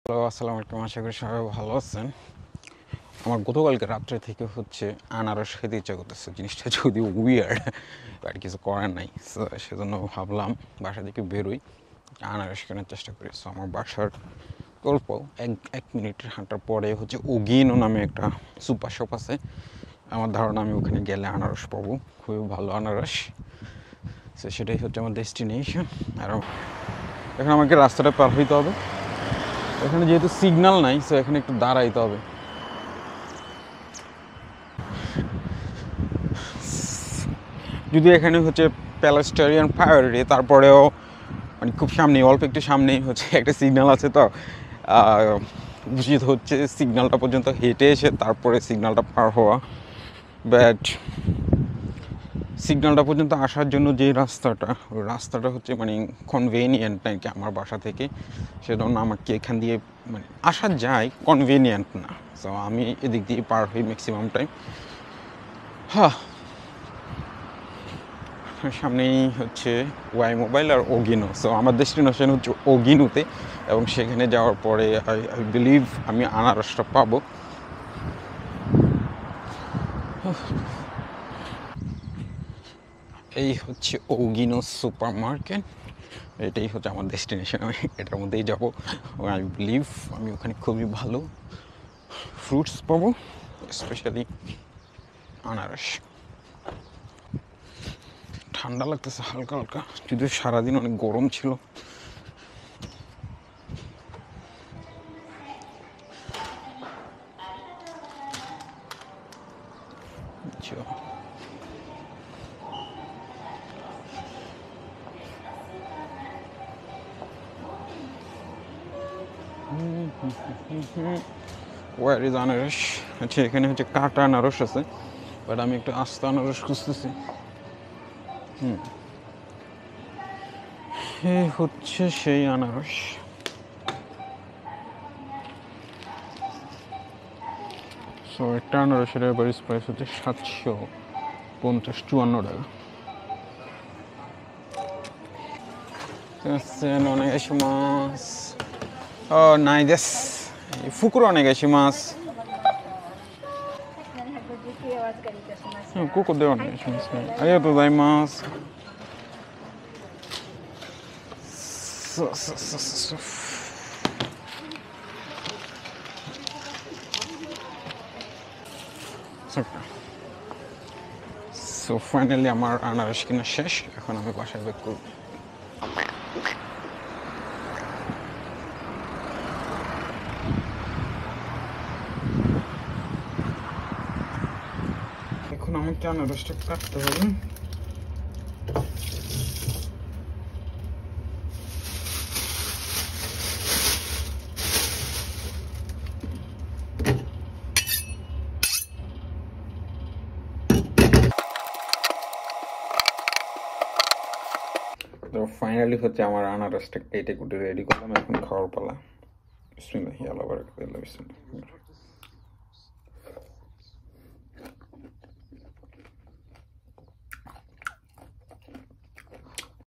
Hello, আসসালামু আলাইকুম। আশা করি সবাই ভালো আছেন। আমার গতকালকে রাত্রে থেকে হচ্ছে আনারস খেতে ইচ্ছা করতেছে। জিনিসটা যদিও উইয়ার্ড, বাট কিছু করার নাই। সো সেজন্য ভাবলাম বাসা থেকে বেরোই, আনারস কেনার চেষ্টা করি। সো আমার বাসার অল্প এক মিনিটের হাঁটার পরে হচ্ছে ওগিনো নামে একটা সুপার শপ আছে। আমার ধারণা আমি ওখানে গেলে আনারস পাবো, খুবই ভালো আনারস। সো সেটাই হচ্ছে আমার ডেস্টিনেশন। আর এখন আমাকে রাস্তাটা পার হইতে হবে। এখানে যেহেতু সিগন্যাল নাই, সো এখানে একটু দাঁড়াইতে হবে। যদি এখানে হচ্ছে প্যালেস্টারিয়ান প্রায়োরিটি, তারপরেও মানে খুব সামনে, অল্প একটু সামনেই হচ্ছে একটা সিগন্যাল আছে। তো উচিত হচ্ছে সিগন্যালটা পর্যন্ত হেঁটে এসে তারপরে সিগন্যালটা পার হওয়া। বাট সিগন্যালটা পর্যন্ত আসার জন্য যে রাস্তাটা, ওই রাস্তাটা হচ্ছে মানে কনভেনিয়েন্ট নাকি আমার বাসা থেকে, সেজন্য আমাকে এখান দিয়ে মানে আসা যায়, কনভেনিয়েন্ট না। সো আমি এদিক দিয়ে পার হই ম্যাক্সিমাম টাইম। হ্যাঁ, সামনেই হচ্ছে ওয়াই মোবাইল আর ওগিনো। সো আমার ডেস্টিনেশন হচ্ছে ওগিনোতে, এবং সেখানে যাওয়ার পরে আই বিলিভ আমি আনারসটা পাবো। এই হচ্ছে ওগিনো সুপার মার্কেট, এটাই হচ্ছে আমার ডেস্টিনেশন। আমি এটার মধ্যেই যাবো। আই বিলিভ আমি ওখানে খুবই ভালো ফ্রুটস পাবো, স্পেশালি আনারস। ঠান্ডা লাগতেছে হালকা হালকা, যদিও সারাদিন অনেক গরম ছিল। ওয়ার ইজ আনারস। আচ্ছা, এখানে হচ্ছে কাটা আনারস আছে, বাট আমি একটু আস্তা আনারস খুঁজতেছি। এই হচ্ছে সেই আনারস। সো একটা আনারসের এভারেজ প্রাইস হচ্ছে 750-54 টাকা।お願いします。あ、ないです。袋お願いします。750円お預かりいたしました。ここでお願いしますね。ありがとうございます。そうそうそうそう。そっか。সো ফাইনালি আমার আনারস কিনা শেষ। এখন আমি বাসায় ব্যাক করব। এখন আমাকে আনারসটা কাটতে হবে। তো ফাইনালি হচ্ছে আমার আনারসটা কেটে কুটে রেডি করলাম। এখন খাওয়ার পালা। বিসমিল্লাহি আল্লাহু আকবার।